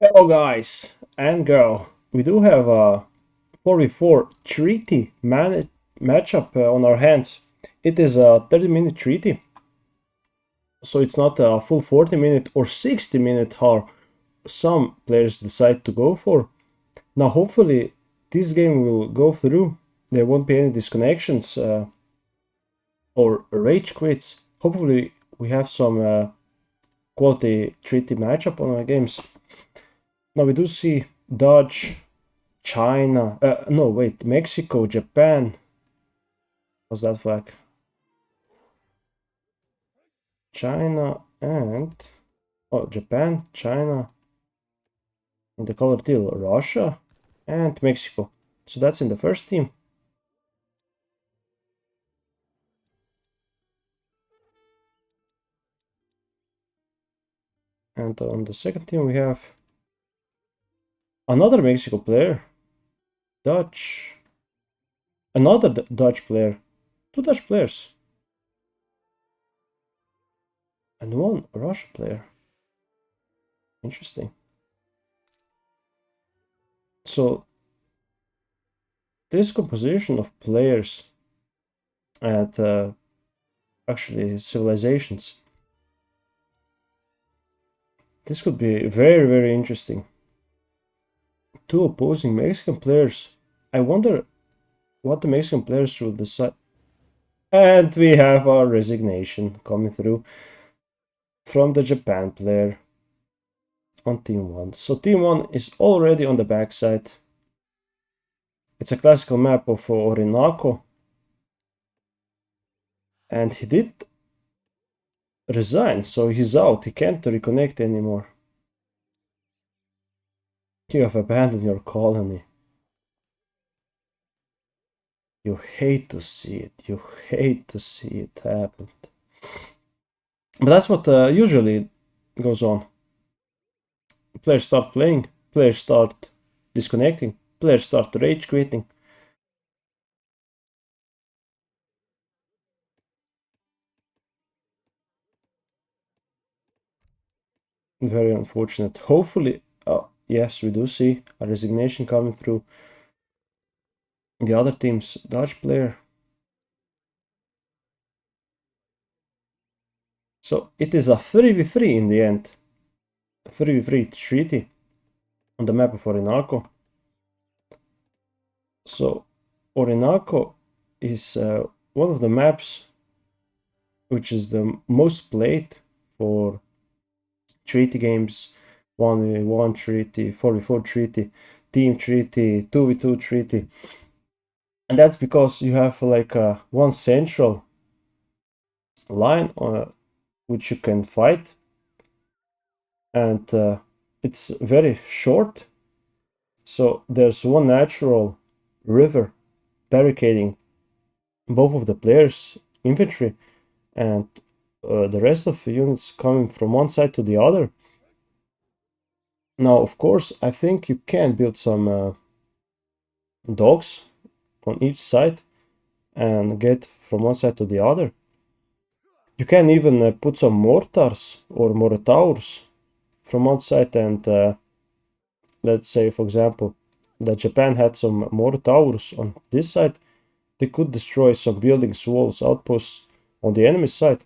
Hello guys and girl, we do have a 4v4 treaty matchup on our hands. It is a 30-minute treaty, so it's not a full 40-minute or 60-minute how some players decide to go for. Now hopefully this game will go through, there won't be any disconnections or rage quits. Hopefully we have some quality treaty matchup on our games. Now we do see Dodge, China, no, wait, Mexico, Japan. What's that flag? China and, oh, Japan, China, in the color teal, Russia and Mexico. So that's in the first team. And on the second team we have another Mexico player, Dutch, another Dutch player, two Dutch players, and one Russian player. Interesting. So this composition of players and actually civilizations, this could be very, very interesting. Two opposing Mexican players. I wonder what the Mexican players will decide. And we have our resignation coming through from the Japan player on team 1. So team 1 is already on the backside. It's a classical map of Orinoco. And he did resign, so he's out. He can't reconnect anymore. You have abandoned your colony. You hate to see it. You hate to see it happen. But that's what usually goes on. Players start playing, players start disconnecting, players start rage quitting. Very unfortunate. Hopefully, yes, we do see a resignation coming through the other team's Dutch player. So it is a 3v3 in the end. 3v3 treaty on the map of Orinoco. So Orinoco is one of the maps which is the most played for treaty games. 1v1 treaty, 4v4 treaty, team treaty, 2v2 treaty. And that's because you have like one central line which you can fight, and it's very short. So there's one natural river barricading both of the players' infantry, and the rest of the units coming from one side to the other. Now, of course, I think you can build some dogs on each side and get from one side to the other. You can even put some mortars or mortars from one side, and let's say, for example, that Japan had some mortars on this side. They could destroy some buildings, walls, outposts on the enemy side.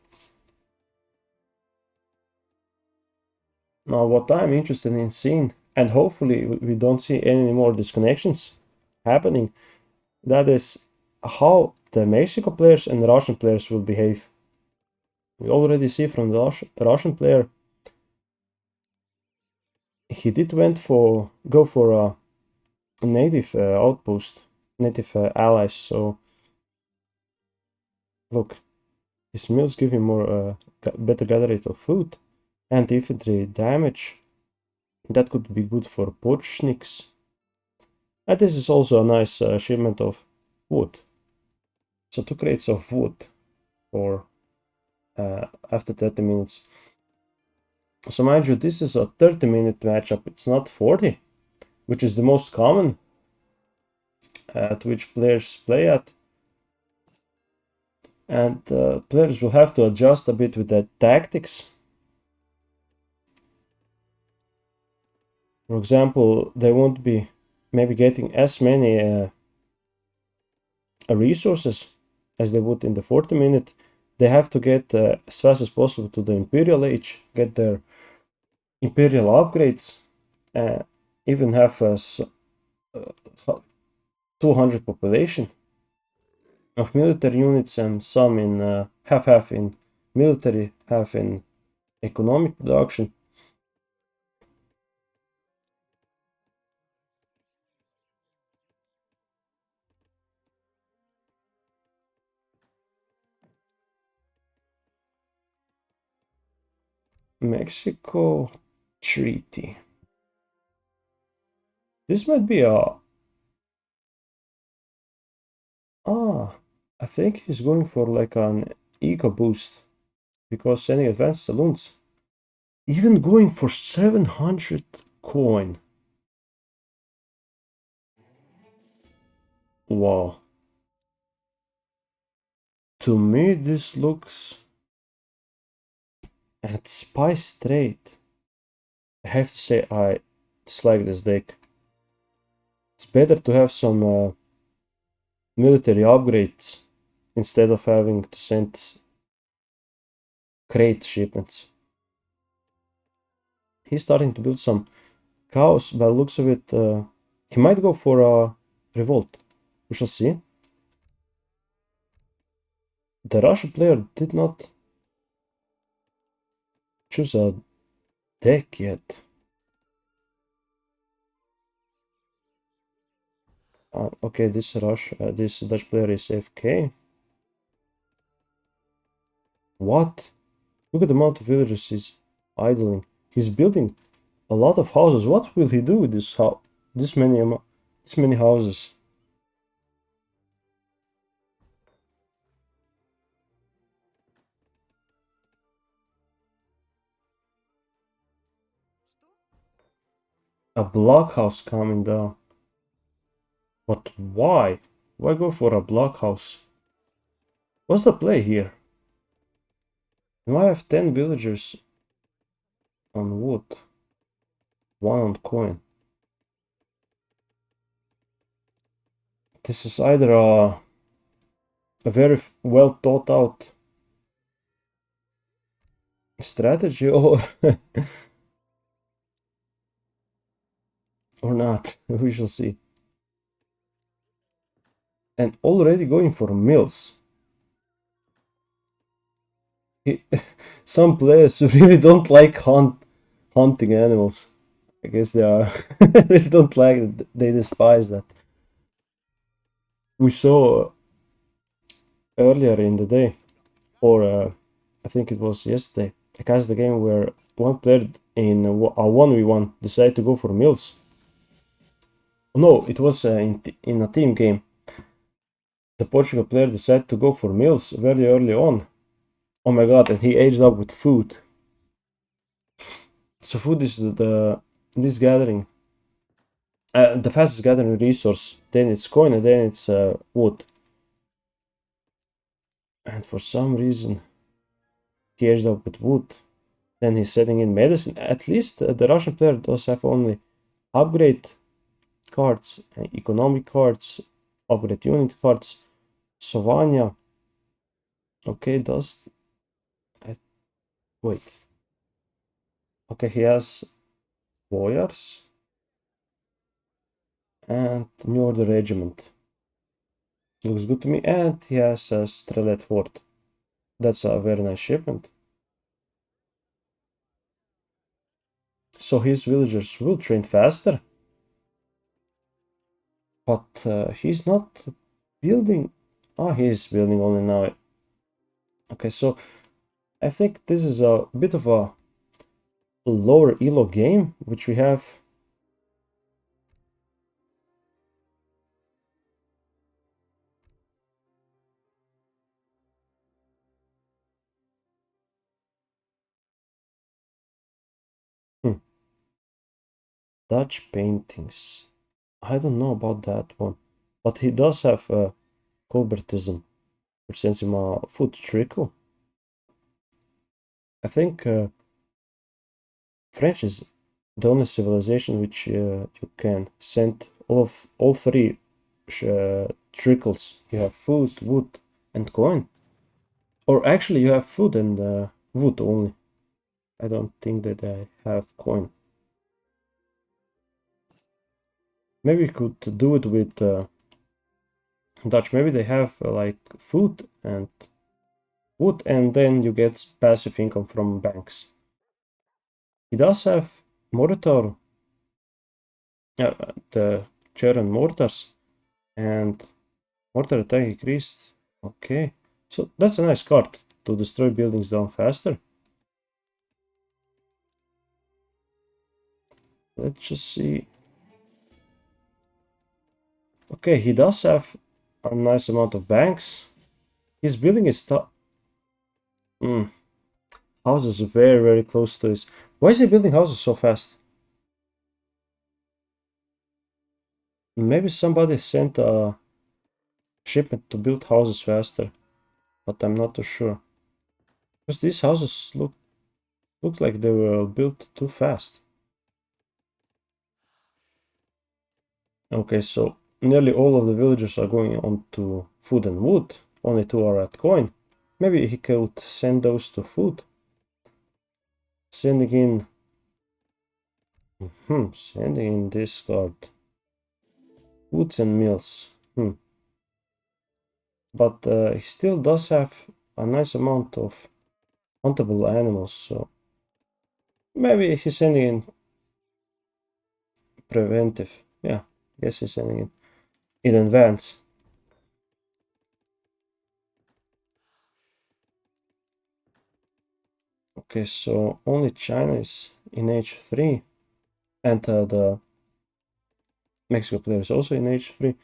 Now, what I'm interested in seeing, and hopefully we don't see any more disconnections happening, that is how the Mexico players and the Russian players will behave. We already see from the Russian player, he did go for a native outpost, native allies. So look, his mills give him more better gather rate of food and infantry damage. That could be good for Porchniks. And this is also a nice shipment of wood. So 2 crates of wood for after 30 minutes. So mind you, this is a 30-minute matchup. It's not 40, which is the most common at which players play at. And players will have to adjust a bit with their tactics. For example, they won't be maybe getting as many resources as they would in the 40-minute. They have to get as fast as possible to the Imperial Age, get their Imperial upgrades, even have a 200 population of military units and some in half in military, half in economic production. Mexico treaty. This might be a I think he's going for like an eco boost because sending advanced saloons. Even going for 700 coin. Wow. To me, this looks at Spice Trade. I have to say, I dislike this deck. It's better to have some military upgrades instead of having to send crate shipments. He's starting to build some cows. By the looks of it, he might go for a revolt. We shall see. The Russian player did not choose a deck yet. Okay, this Dutch player is AFK. What? Look at the amount of villagers he's idling. He's building a lot of houses. What will he do with this house? This many houses. A blockhouse coming down. But why? Why go for a blockhouse? What's the play here? Now I have 10 villagers on wood. One on coin. This is either a very well thought out strategy or or not. We shall see. And already going for mills. Some players who really don't like hunting animals. I guess they are really don't like it. They despise that. We saw earlier in the day, or I think it was yesterday, I cast the game where one player in a 1v1 decided to go for mills. No, it was in a team game. The Portugal player decided to go for mills very early on. Oh my god, and he aged up with food. So food is this gathering. The fastest gathering resource, then it's coin, and then it's wood. And for some reason, he aged up with wood. Then he's setting in medicine. At least the Russian player does have only upgrade cards, economic cards, upgrade unit cards. Sovania. Okay, does. Wait. Okay, he has warriors and New Order Regiment. Looks good to me. And he has a Strelet Fort. That's a very nice shipment. So his villagers will train faster. But he's not building. Ah, he's building only now. Okay, so I think this is a bit of a lower elo game, which we have. Dutch paintings. I don't know about that one, but he does have Colbertism, which sends him a food trickle. I think French is the only civilization which you can send all three trickles. You have food, wood, and coin. Or actually, you have food and wood only. I don't think that I have coin. Maybe we could do it with Dutch. Maybe they have like food and wood, and then you get passive income from banks. He does have mortar, the German mortars, and mortar attack increased. Okay, so that's a nice card to destroy buildings down faster. Let's just see. Okay, he does have a nice amount of banks. His building is houses very, very close to his. Why is he building houses so fast? Maybe somebody sent a shipment to build houses faster, but I'm not too sure. Because these houses look like they were built too fast. Okay, so nearly all of the villagers are going on to food and wood. Only two are at coin. Maybe he could send those to food. Sending in sending in this card. Woods and mills. But he still does have a nice amount of huntable animals, so maybe he's sending in preventive. Yeah, I guess he's sending in advance. Okay, so only China is in H3, and the Mexico player is also in H3.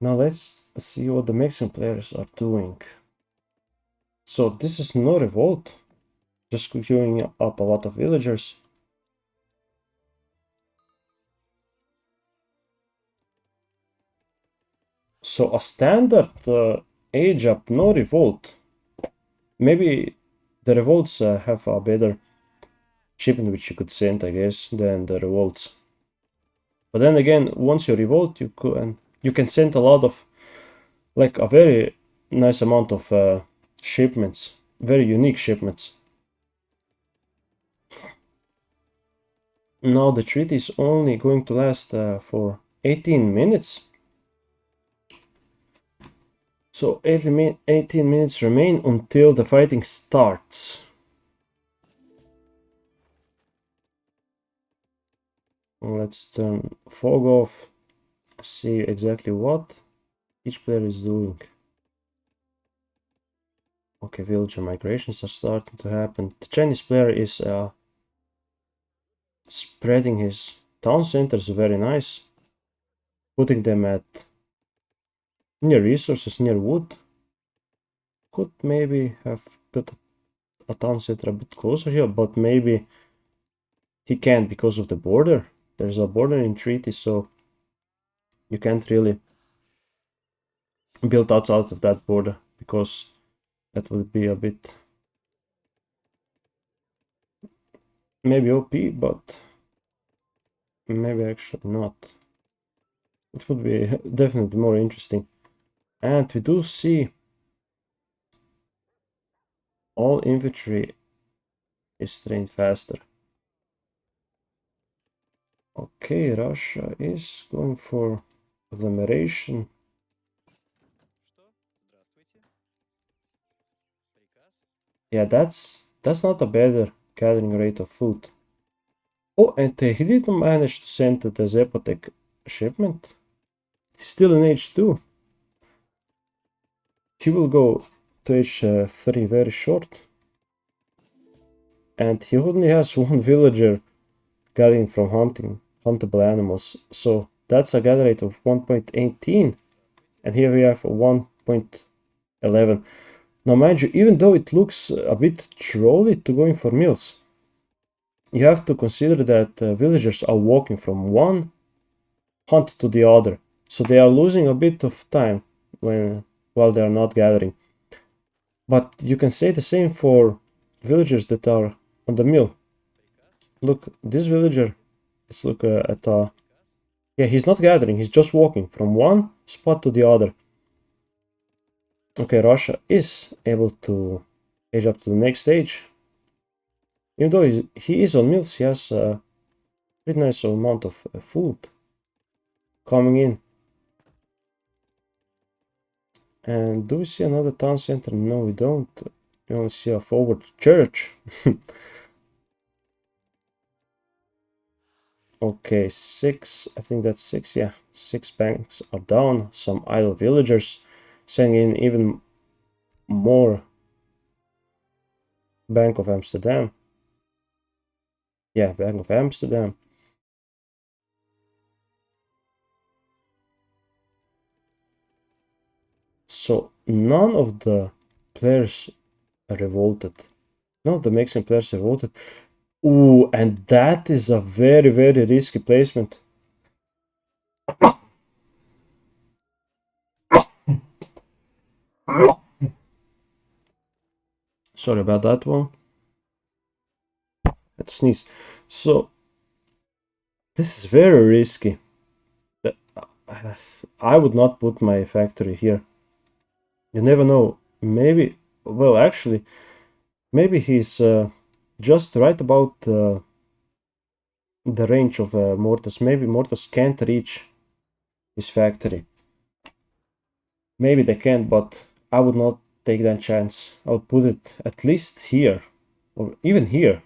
Now let's see what the Mexican players are doing. So this is no revolt, just queuing up a lot of villagers. So a standard age up, no revolt. Maybe the revolts have a better shipment which you could send, I guess, than the revolts. But then again, once you revolt, you can send a lot of, like a very nice amount of shipments, very unique shipments. Now the treaty is only going to last for 18 minutes. So 18 minutes remain until the fighting starts. Let's turn fog off, see exactly what each player is doing. Okay, villager migrations are starting to happen. The Chinese player is spreading his town centers very nice, putting them at near resources, near wood. Could maybe have put a town center a bit closer here, but maybe he can't because of the border. There's a border in treaty, so you can't really build outside of that border because that would be a bit maybe OP, but maybe actually not. It would be definitely more interesting. And we do see all infantry is trained faster. Okay, Russia is going for agglomeration. Yeah, that's not a better gathering rate of food. Oh, and he didn't manage to send the Zepotec shipment. He's still in H2. He will go to H3 very short. And he only has one villager gathering from hunting huntable animals. So that's a gather rate of 1.18. And here we have 1.11. Now, mind you, even though it looks a bit trolly to going for mills, you have to consider that villagers are walking from one hunt to the other. So they are losing a bit of time while they are not gathering. But you can say the same for villagers that are on the mill. Look, this villager. Let's look at. Yeah, he's not gathering. He's just walking from one spot to the other. Okay, Russia is able to age up to the next stage. Even though he is on meals, he has a pretty nice amount of food coming in. And do we see another town center? No, we don't. We only see a forward church. Okay, 6. I think that's 6. Yeah, 6 banks are down. Some idle villagers sending in even more. Bank of Amsterdam. Yeah, Bank of Amsterdam. So none of the players revolted. None of the Mexican players revolted. Ooh, and that is a very, very risky placement. Sorry about that one. I had to sneeze. So this is very risky. I would not put my factory here. You never know. Maybe, well, actually, maybe he's just right about the range of Mortis. Maybe Mortis can't reach his factory. Maybe they can, but I would not take that chance. I would put it at least here, or even here.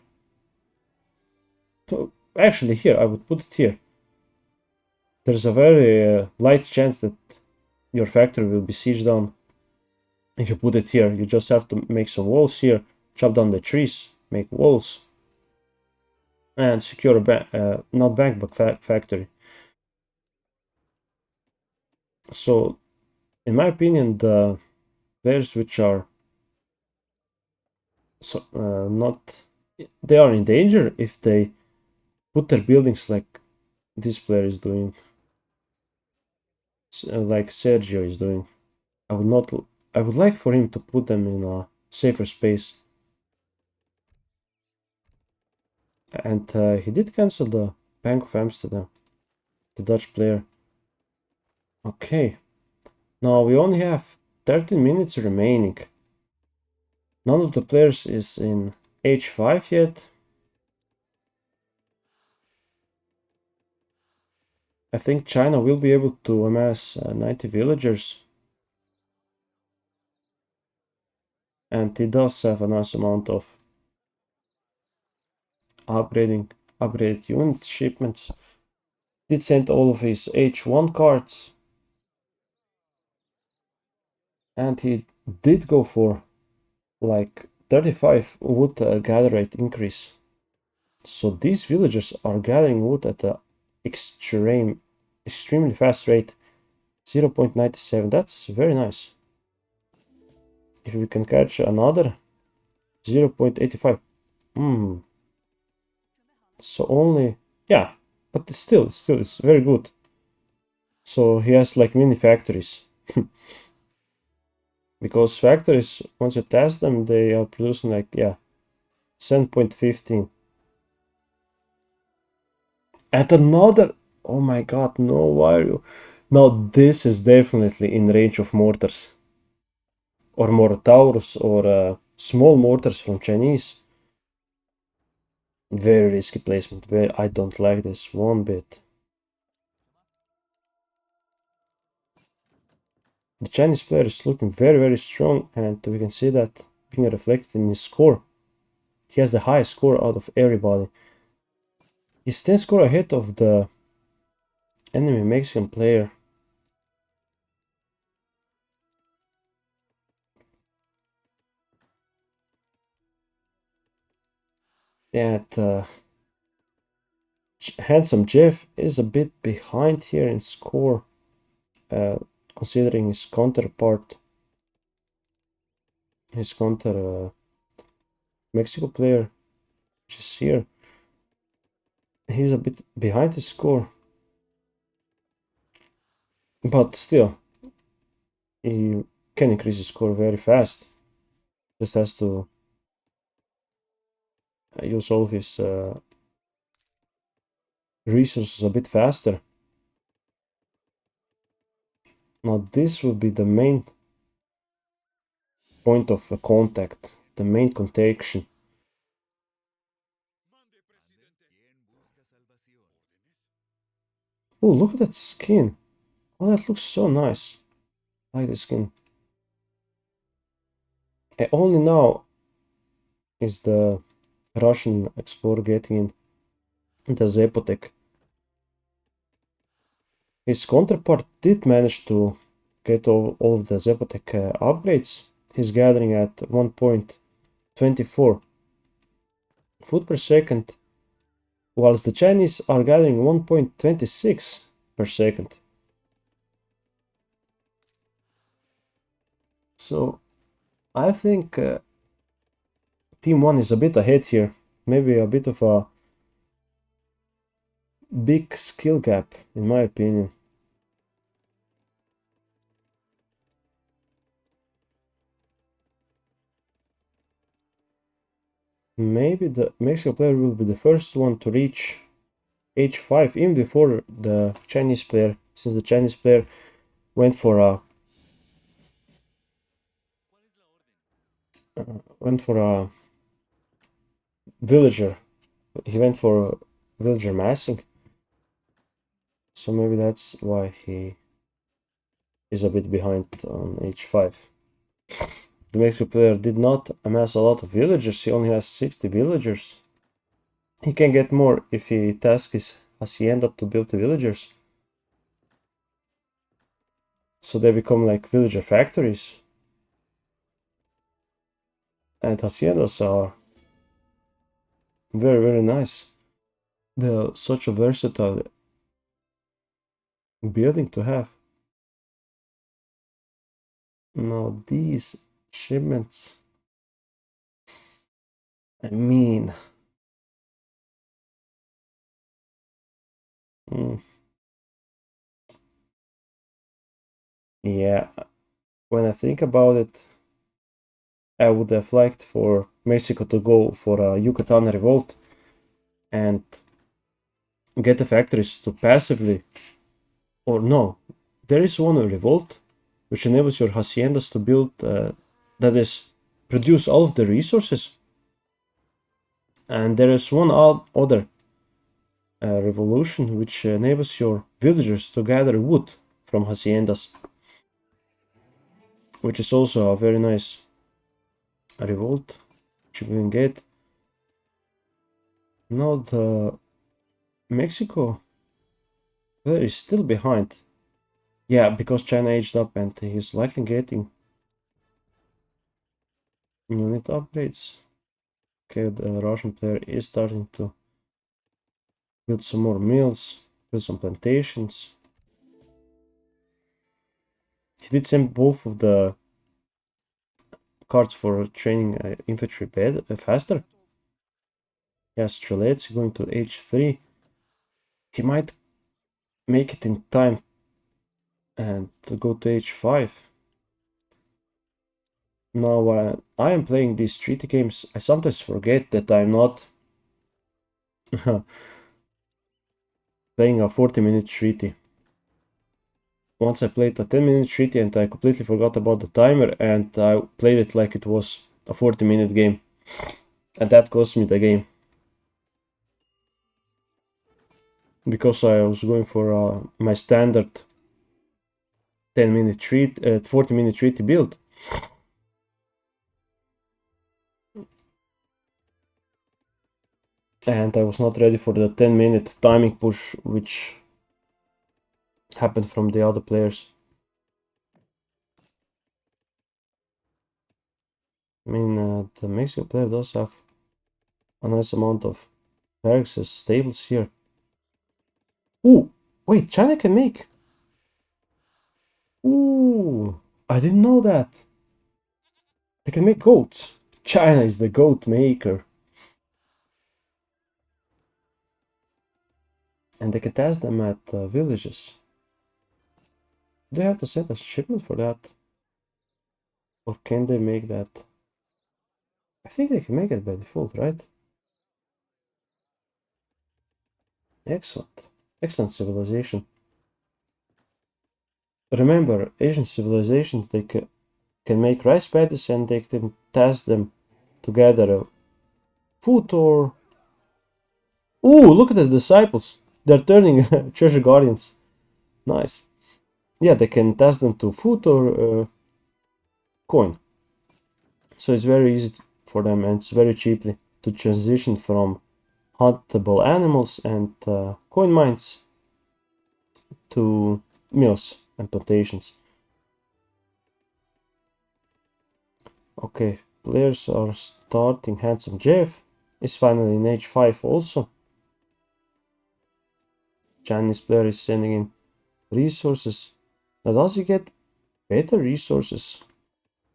So, actually, here, I would put it here. There's a very light chance that your factory will be sieged down. If you put it here, you just have to make some walls here, chop down the trees, make walls, and secure a bank, not bank, but factory. So, in my opinion, the players which are not, they are in danger if they put their buildings like this player is doing, like Sergio is doing. I would not. I would like for him to put them in a safer space. And he did cancel the Bank of Amsterdam, the Dutch player. Okay, now we only have 13 minutes remaining. None of the players is in H5 yet. I think China will be able to amass 90 villagers. And he does have a nice amount of upgraded unit shipments. Did send all of his H1 cards. And he did go for like 35 wood gather rate increase. So these villagers are gathering wood at an extremely fast rate, 0.97. That's very nice. If we can catch another 0.85. So only, yeah, but it's very good. So he has like mini factories. Because factories, once you test them, they are producing like, yeah, 7.15. And another, oh my god, no, why are you? Now this is definitely in range of mortars. Or mortaurs, or small mortars from Chinese. Very risky placement, I don't like this one bit. The Chinese player is looking very, very strong, and we can see that being reflected in his score. He has the highest score out of everybody. He's 10 score ahead of the enemy Mexican player. And Handsome Jeff is a bit behind here in score, considering his counterpart, his counter Mexico player, which is here. He's a bit behind his score, but still, he can increase his score very fast. Just has to use all of his resources a bit faster. Now this will be the main point of contact, the main contaction. Oh, look at that skin. Oh, that looks so nice. I like the skin. And only now is the Russian explorer getting in the Zepotec. His counterpart did manage to get all of the Zepotec upgrades. He's gathering at 1.24 foot per second, whilst the Chinese are gathering 1.26 per second. So I think Team 1 is a bit ahead here. Maybe a bit of a big skill gap, in my opinion. Maybe the Mexico player will be the first one to reach H5 even before the Chinese player, since the Chinese player went for a villager. He went for villager massing, so maybe that's why he is a bit behind on H5. The Mexico player did not amass a lot of villagers. He only has 60 villagers. He can get more if he tasks his hacienda to build the villagers, so they become like villager factories. And haciendas are very nice. They're such a versatile building to have. Now these shipments, I mean, mm, yeah, when I think about it, I would have liked for Mexico to go for a Yucatan revolt and get the factories to passively, or no, there is one revolt which enables your haciendas to build, that is, produce all of the resources, and there is one other revolution which enables your villagers to gather wood from haciendas, which is also a very nice revolt which you can get. Now the Mexico there is still behind. Yeah, because China aged up and he's likely getting unit upgrades. Okay, the Russian player is starting to build some more mills, build some plantations. He did send both of the cards for training infantry faster. Yes, Strelets going to H3. He might make it in time and go to H5. Now, I am playing these treaty games. I sometimes forget that I'm not playing a 40-minute treaty. Once I played a 10-minute treaty and I completely forgot about the timer and I played it like it was a 40-minute game. And that cost me the game. Because I was going for my standard 10-minute treat, 40-minute treaty build. And I was not ready for the 10-minute timing push which happened from the other players. I mean, the Mexican player does have a nice amount of barracks as stables here. Ooh, wait, China can make. Ooh, I didn't know that. They can make goats. China is the goat maker. And they can test them at villages. Do they have to send a shipment for that? Or can they make that? I think they can make it by default, right? Excellent. Excellent civilization. Remember, Asian civilizations, they can make rice paddies and they can task them to gather food or... Ooh, look at the disciples. They're turning treasure guardians. Nice. Yeah, they can task them to food or coin. So it's very easy for them and it's very cheaply to transition from huntable animals and coin mines to mills and plantations. Okay, players are starting. Handsome Jeff is finally in H5 also. Chinese player is sending in resources. Now does he get better resources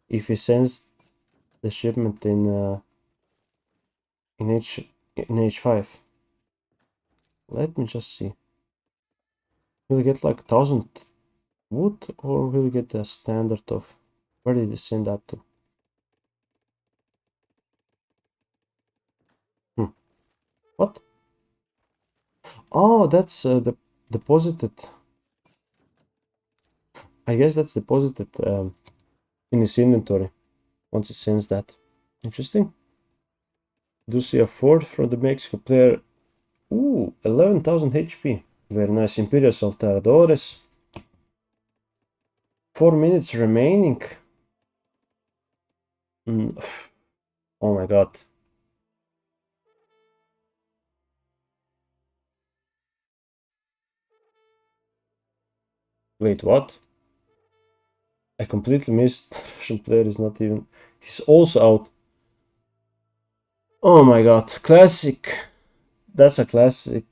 if he sends the shipment in H5? Let me just see. Will he get like 1,000 wood or will he get a standard of... Where did he send that to? What? Oh, that's the deposited. I guess that's deposited in his inventory once he sends that. Interesting. Do see a fourth from the Mexico player. Ooh, 11,000 HP. Very nice. Imperial Salteadores. 4 minutes remaining. Oh my god. Wait, what? I completely missed. Russian player is not even... He's also out. Oh my god. Classic. That's a classic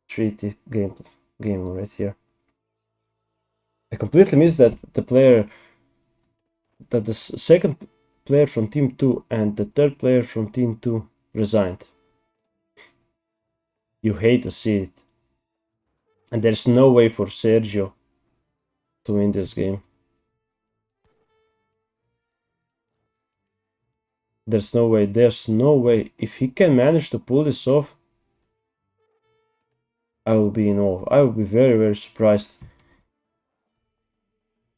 treaty game right here. I completely missed that the second player from Team 2 and the third player from Team 2 resigned. You hate to see it. And there's no way for Sergio to win this game. There's no way. There's no way. If he can manage to pull this off, I will be in awe. I will be very, very surprised.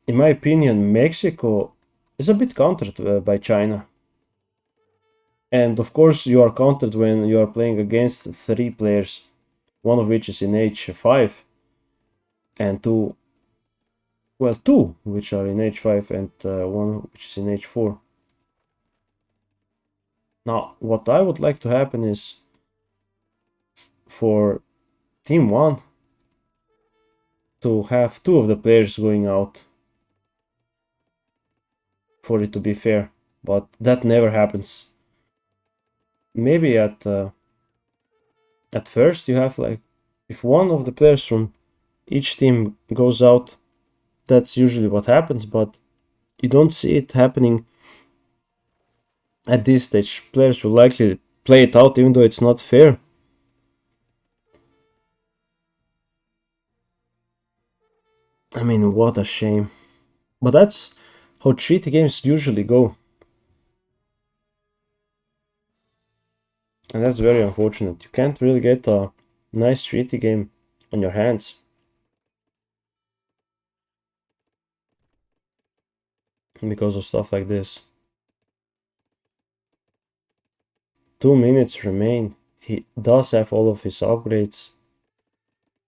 In my opinion, Mexico is a bit countered by China. And of course, you are countered when you are playing against 3 players, one of which is in H5, and 2 which are in H5 and one which is in H4. Now, what I would like to happen is for Team 1 to have 2 of the players going out for it to be fair, but that never happens. Maybe at first you have like, if one of the players from each team goes out, that's usually what happens, but you don't see it happening at this stage. Players will likely play it out even though it's not fair. I mean, what a shame. But that's how treaty games usually go. And that's very unfortunate. You can't really get a nice treaty game on your hands because of stuff like this. 2 minutes remain. He does have all of his upgrades.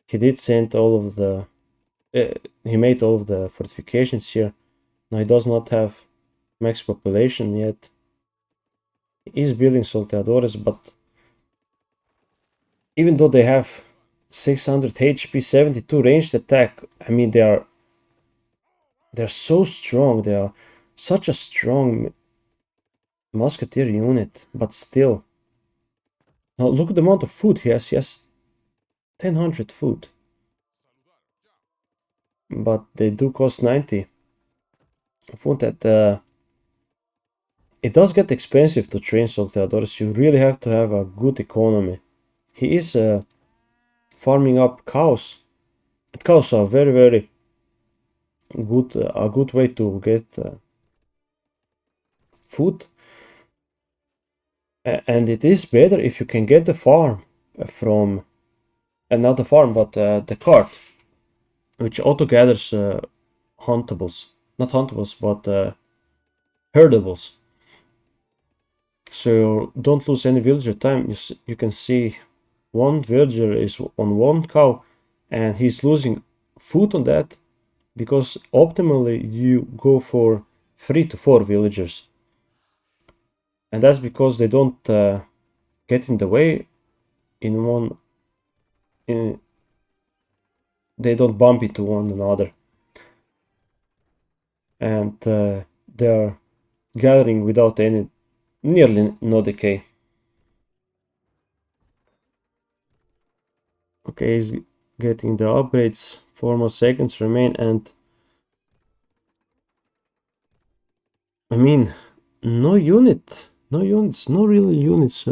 He did send all of the... he made all of the fortifications here. Now he does not have max population yet. He is building Salteadores, but even though they have 600 HP, 72 ranged attack, I mean they're so strong. They are such a strong musketeer unit, but still. Now look at the amount of food he has. He has 1000 food, but they do cost 90. Food that it does get expensive to train Salteadores. You really have to have a good economy. He is farming up cows. Cows are very, very good, a good way to get food. And it is better if you can get the farm from and not the farm, but the cart, which auto gathers huntables, not huntables, but herdables. So don't lose any villager time. You can see one villager is on one cow, and he's losing food on that, because optimally you go for 3 to 4 villagers, and that's because they don't get in the way in one. They don't bump into one another, and they are gathering without any nearly no decay. Okay, he's getting the upgrades. 4 more seconds remain, and I mean, no units, no real units.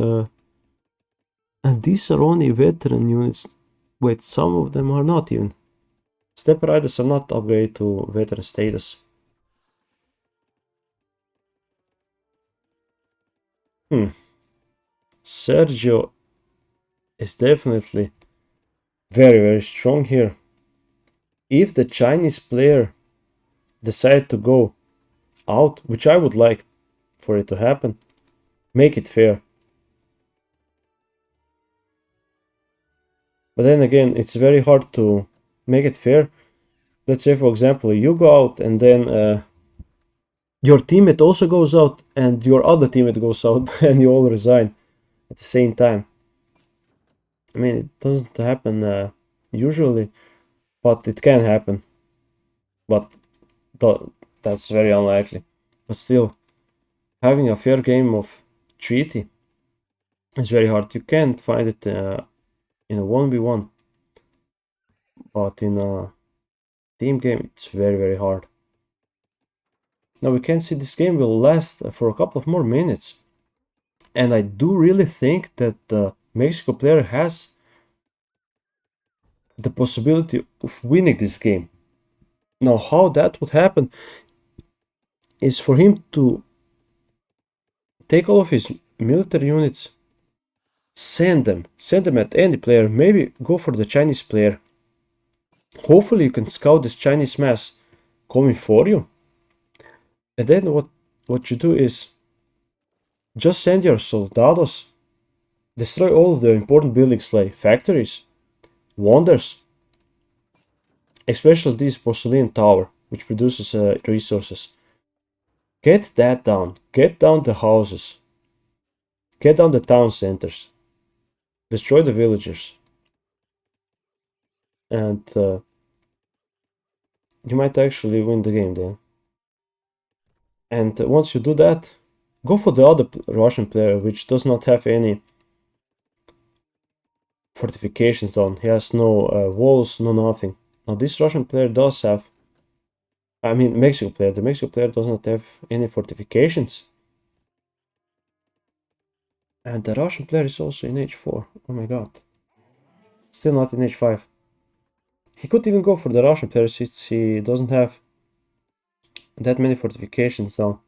And these are only veteran units. Wait, some of them are not even. Step riders are not upgraded to veteran status. Sergio is definitely very strong here. If the Chinese player decide to go out, which I would like for it to happen, make it fair. But then again, it's very hard to make it fair. Let's say, for example, you go out and then your teammate also goes out and your other teammate goes out and you all resign at the same time. I mean, it doesn't happen usually, but it can happen. But that's very unlikely. But still, having a fair game of treaty is very hard. You can't find it in a 1v1, but in a team game, it's very hard. Now we can see this game will last for a couple of more minutes. And I do really think that the Mexico player has the possibility of winning this game. Now, how that would happen is for him to take all of his military units, send them at any player, maybe go for the Chinese player. Hopefully you can scout this Chinese mass coming for you. And then what you do is just send your soldados, destroy all of the important buildings like factories, wonders, especially this porcelain tower, which produces resources. Get that down. Get down the houses. Get down the town centers. Destroy the villagers. And you might actually win the game then. And once you do that, go for the other Russian player, which does not have any fortifications on. He has no walls, no nothing. Now this Russian player does have, I mean Mexico player, the Mexico player does not have any fortifications. And the Russian player is also in H4, oh my god. Still not in H5. He could even go for the Russian player since he doesn't have that many fortifications now.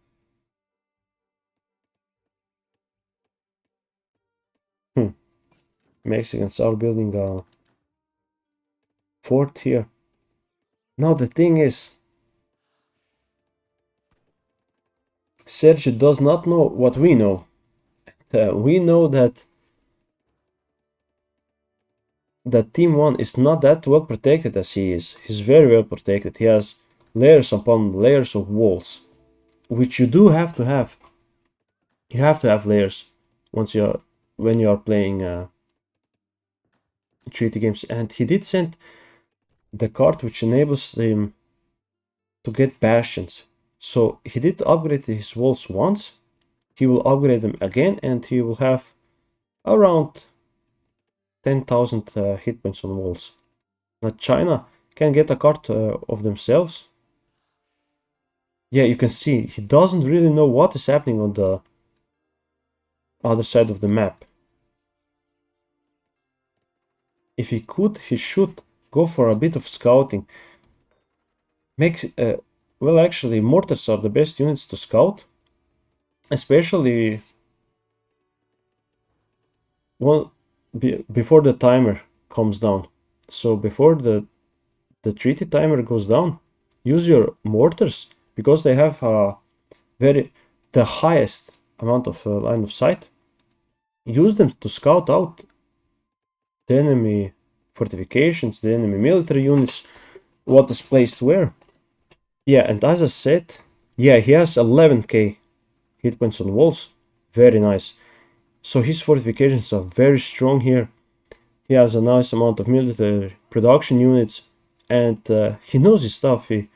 Mexicans are building a fort here. Now the thing is, Sergio does not know what we know. We know that Team 1 is not that well protected as he is. He's very well protected. He has layers upon layers of walls, which you do have to have. You have to have layers when you are playing treaty games. And he did send the card which enables him to get bastions. So he did upgrade his walls once. He will upgrade them again, and he will have around 10,000 hit points on walls. Now China can get a card of themselves. Yeah, you can see he doesn't really know what is happening on the other side of the map. If he could, he should go for a bit of scouting. Well, actually, mortars are the best units to scout, especially before the timer comes down. So before the treaty timer goes down, use your mortars, because they have the highest amount of line of sight. Use them to scout out the enemy fortifications, the enemy military units, what is placed where. Yeah, and as I said, yeah, he has 11k hit points on walls. Very nice. So his fortifications are very strong here. He has a nice amount of military production units, and he knows his stuff. He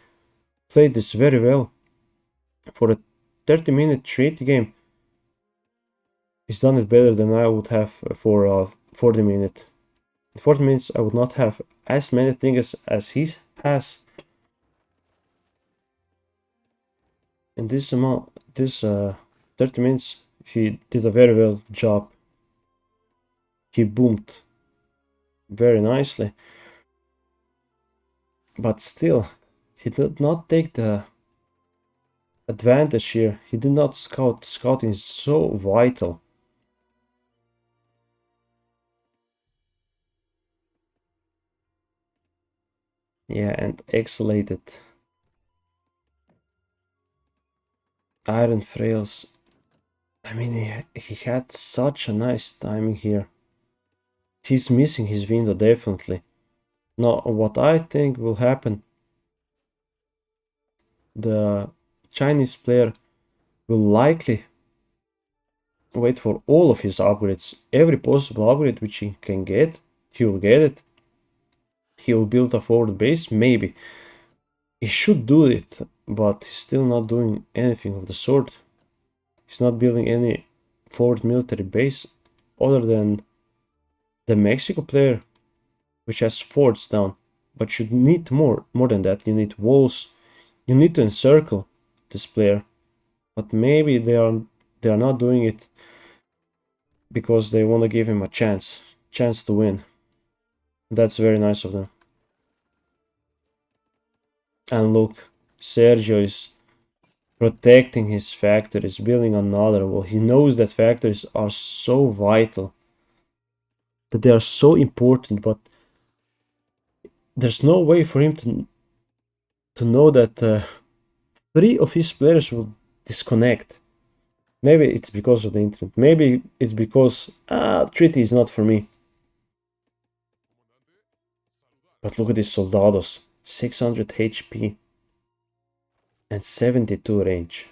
played this very well. For a 30-minute treaty game, he's done it better than I would have for a 40 minute. In 40 minutes, I would not have as many things as he has. In this 30 minutes, he did a very well job. He boomed very nicely. But still, he did not take the advantage here. He did not scout. Scouting is so vital. Yeah, and exhalated. Iron frails. I mean, he had such a nice timing here. He's missing his window, definitely. Now, what I think will happen, the Chinese player will likely wait for all of his upgrades. Every possible upgrade which he can get, he will get it. He will build a forward base, maybe. He should do it, but he's still not doing anything of the sort. He's not building any forward military base other than the Mexico player, which has forts down. But you need more than that. You need walls. You need to encircle this player. But maybe they are not doing it because they want to give him a chance to win. That's very nice of them. And look, Sergio is protecting his factories, building another wall. He knows that factories are so vital, that they are so important, but there's no way for him to know that 3 of his players will disconnect. Maybe it's because of the internet. Maybe it's because treaty is not for me. But look at these soldados, 600 HP and 72 range.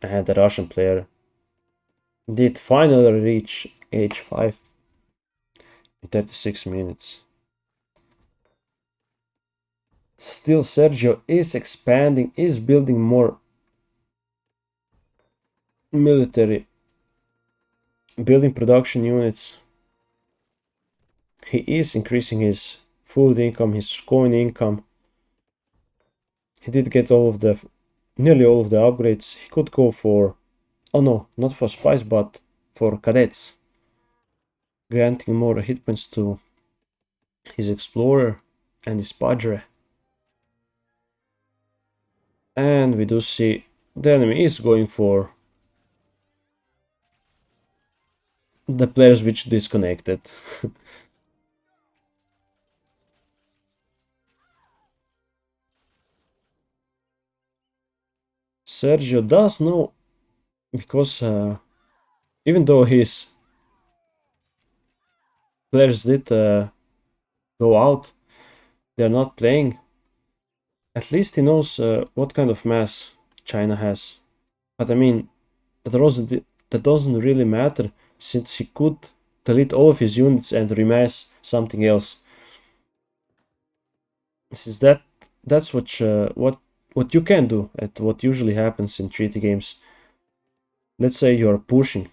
And the Russian player did finally reach age 5 in 36 minutes. Still, Sergio is expanding, is building more military, building production units. He is increasing his food income, his coin income. He did get nearly all of the upgrades. He could go for, oh no, not for spies, but for cadets, granting more hit points to his explorer and his padre. And we do see the enemy is going for the players which disconnected. Sergio does know, because even though his players did go out, they're not playing, at least he knows what kind of mass China has. But I mean, that doesn't really matter, since he could delete all of his units and remass something else. Since that's what you can do, and what usually happens in treaty games. Let's say you are pushing.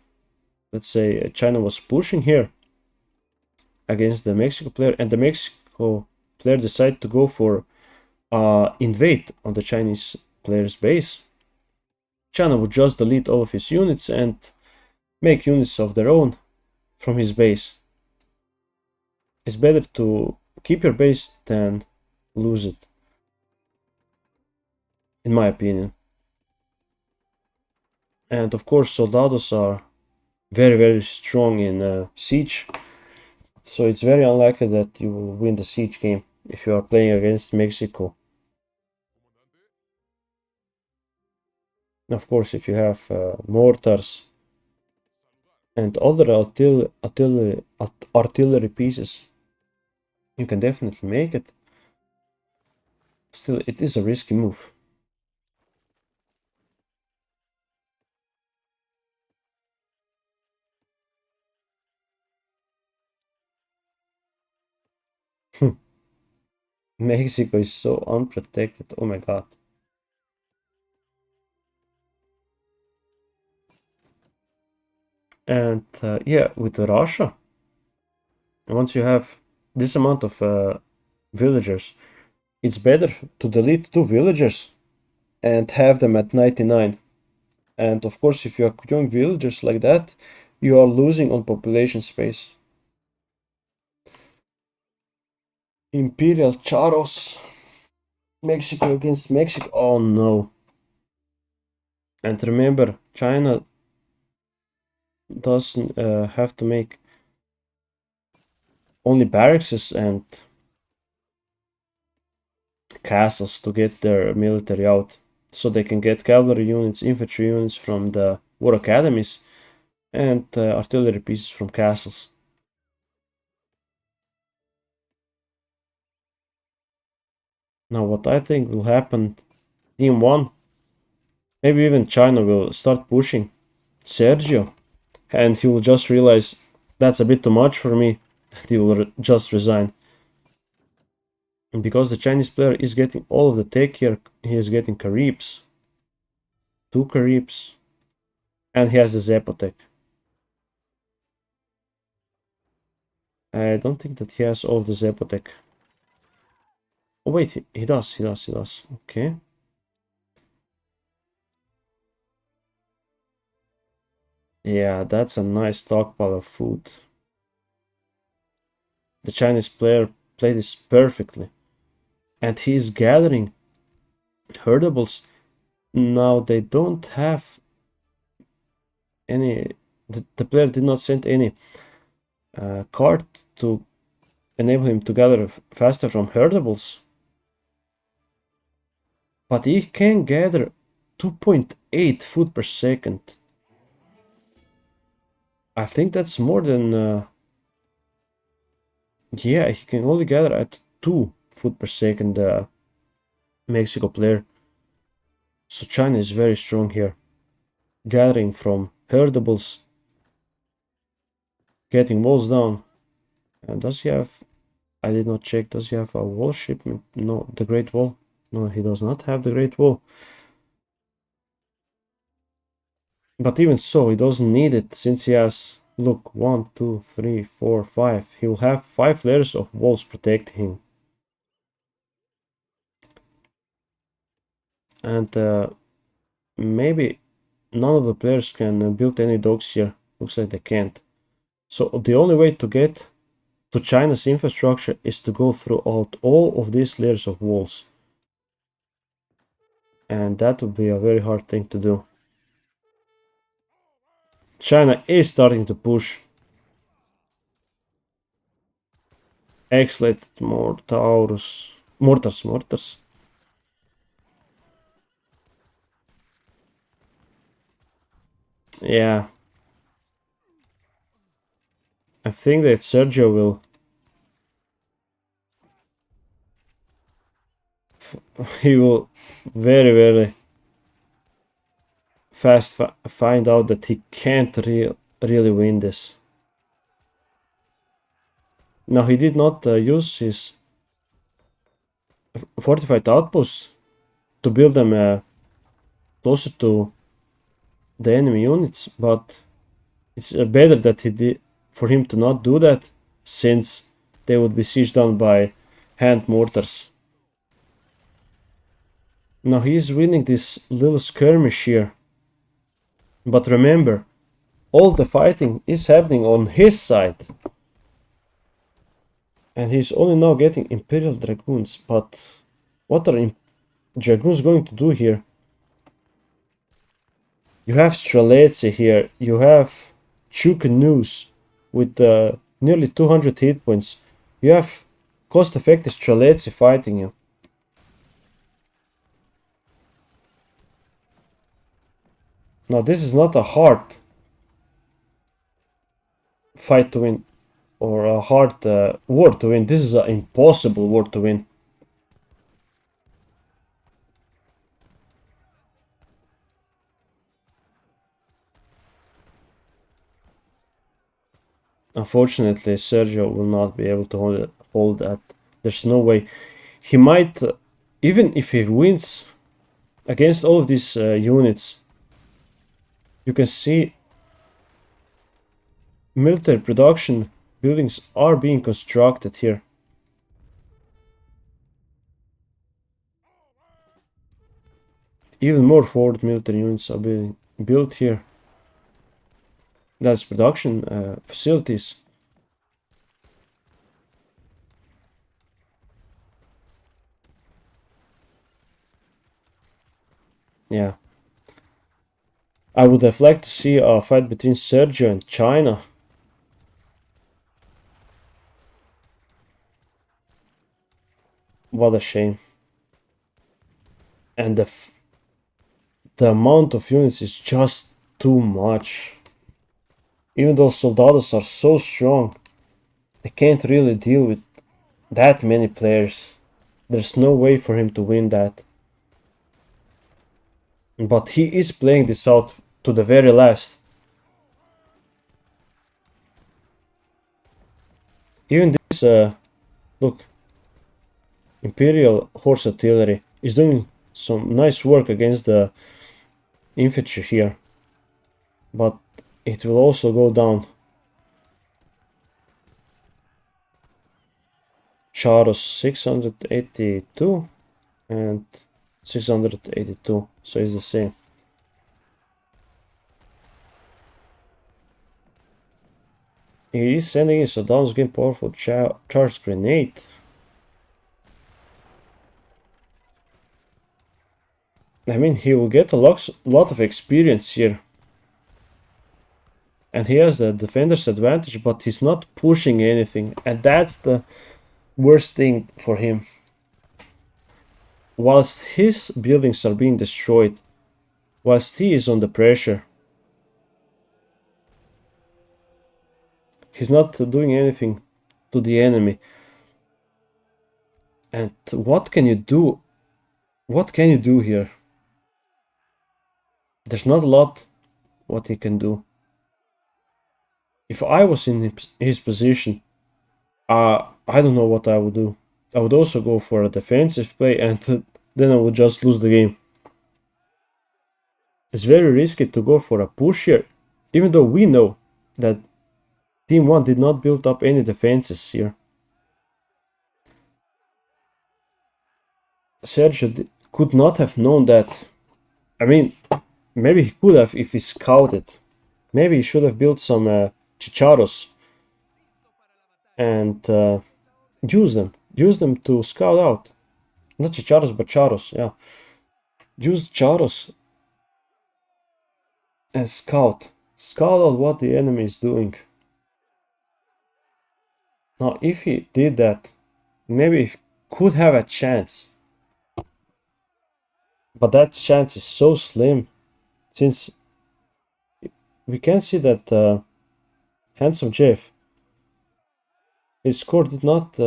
Let's say China was pushing here against the Mexico player, and the Mexico player decided to go for invade on the Chinese player's base. China would just delete all of his units and make units of their own from his base. It's better to keep your base than lose it, in my opinion. And of course, soldados are very, very strong in siege. So it's very unlikely that you will win the siege game if you are playing against Mexico. Of course, if you have mortars and other artillery pieces, you can definitely make it. Still, it is a risky move. Mexico is so unprotected. Oh my god. And yeah, with Russia, once you have this amount of villagers, it's better to delete 2 villagers and have them at 99. And of course, if you are young villagers like that, you are losing on population space. Imperial Charos. Mexico against Mexico. Oh no. And remember, China doesn't have to make only barracks and castles to get their military out. So they can get cavalry units, infantry units from the war academies, and artillery pieces from castles. Now, what I think will happen, Team 1, maybe even China will start pushing Sergio, and he will just realize that's a bit too much for me, and he will just resign. And because the Chinese player is getting all of the tech here, he is getting Caribs, 2 Caribs, and he has the Zepotech. I don't think that he has all of the Zepotech. Oh wait, he does. Okay. Yeah, that's a nice stockpile of food. The Chinese player played this perfectly. And he's gathering herdables. Now they don't have any... The player did not send any card to enable him to gather faster from herdables. But he can gather 2.8 food per second. I think that's more than... yeah, he can only gather at 2 food per second, Mexico player. So China is very strong here. Gathering from herdables. Getting walls down. And does he have... I did not check. Does he have a wall shipment? No, the Great Wall. No, he does not have the Great Wall. But even so, he doesn't need it since he has... Look, 1, 2, 3, 4, 5. He will have 5 layers of walls protecting him. And maybe none of the players can build any docks here. Looks like they can't. So the only way to get to China's infrastructure is to go throughout all of these layers of walls. And that would be a very hard thing to do. China is starting to push. Excellent mortars. Yeah. I think that Sergio will... he will very, very fast find out that he can't really win this. Now, he did not use his fortified outposts to build them closer to the enemy units, but it's better that he did for him to not do that, since they would be sieged down by hand mortars. Now he's winning this little skirmish here. But remember, all the fighting is happening on his side. And he's only now getting Imperial Dragoons. But what are Dragoons going to do here? You have Streletsy here. You have 2 canoes with nearly 200 hit points. You have cost-effective Streletsy fighting you. Now this is not a hard fight to win, or a hard war to win. This is an impossible war to win. Unfortunately, Sergio will not be able to hold that. There's no way. He might, even if he wins against all of these units, you can see military production buildings are being constructed here. Even more forward military units are being built here. That's production facilities. Yeah. I would have liked to see a fight between Sergio and China. What a shame. And the amount of units is just too much. Even though soldados are so strong, they can't really deal with that many players. There's no way for him to win that. But he is playing this out to the very last. Even this, look, Imperial Horse Artillery is doing some nice work against the infantry here. But it will also go down. Charos 682 and 682, so it's the same. He is sending in Saddam's game powerful charged grenade. I mean, he will get a lot of experience here. And he has the defender's advantage, but he's not pushing anything. And that's the worst thing for him. Whilst his buildings are being destroyed, whilst he is under pressure, he's not doing anything to the enemy. And what can you do? What can you do here? There's not a lot what he can do. If I was in his position, I don't know what I would do. I would also go for a defensive play, and then I would just lose the game. It's very risky to go for a push here, even though we know that Team 1 did not build up any defenses here. Sergio could not have known that. I mean, maybe he could have if he scouted. Maybe he should have built some chicharos and use them. Use them to scout out. Not chicharos, but charos, yeah. Use charos and scout. Scout out what the enemy is doing. Now, if he did that, maybe he could have a chance. But that chance is so slim, since we can see that Handsome Jeff, his score did not,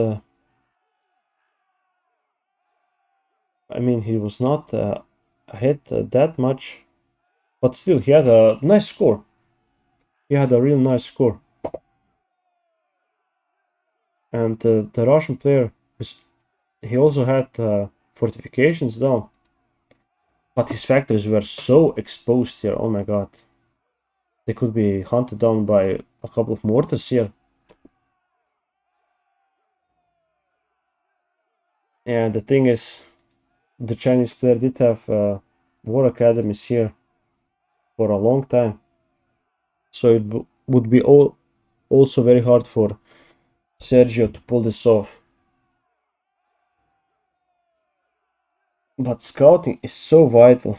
I mean, he was not ahead that much, but still, he had a nice score. He had a real nice score. And the Russian player, he also had fortifications down. But his factories were so exposed here, oh my god. They could be hunted down by a couple of mortars here. And the thing is, the Chinese player did have war academies here for a long time. So it would be also very hard for Sergio to pull this off. But scouting is so vital.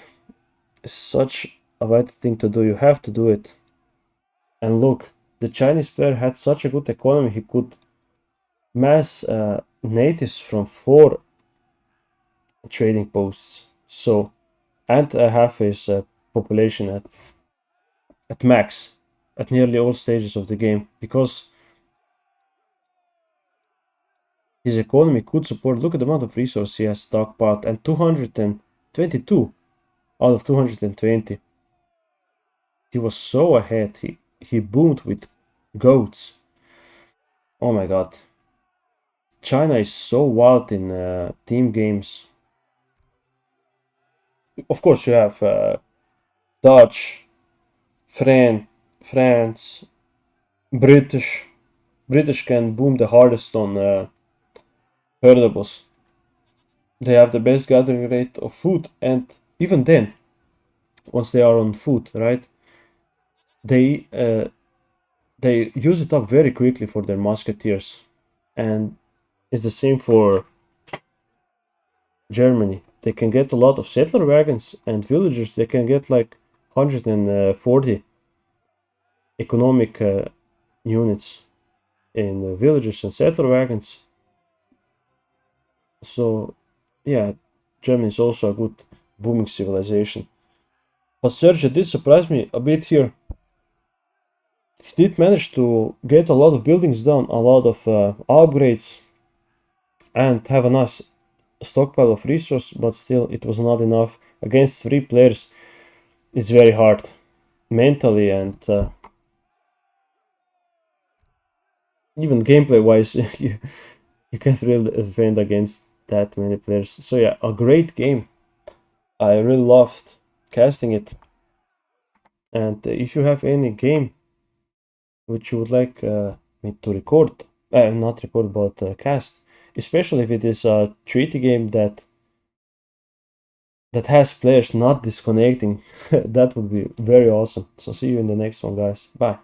It's such a vital thing to do. You have to do it. And look, the Chinese player had such a good economy, he could mass natives from 4 trading posts. So, and half his population at max at nearly all stages of the game, because his economy could support. Look at the amount of resources he has stockpiled, and 222 out of 220. He was so ahead. He boomed with goats. Oh my god. China is so wild in team games. Of course, you have Dutch, France, British. British can boom the hardest on herdables. They have the best gathering rate of food, and even then, once they are on food, right, they uh, they use it up very quickly for their musketeers, and it's the same for Germany. They can get a lot of settler wagons and villagers. They can get like 140 economic units in villages and settler wagons. So, yeah, Germany is also a good booming civilization. But Sergio did surprise me a bit here. He did manage to get a lot of buildings done, a lot of upgrades, and have a nice stockpile of resources, but still it was not enough. Against 3 players, it's very hard mentally and even gameplay wise. You can't really defend against that many players. So yeah, a great game. I really loved casting it. And if you have any game which you would like me to record, not record, but cast, especially if it is a treaty game that has players not disconnecting, that would be very awesome. So see you in the next one, guys. Bye.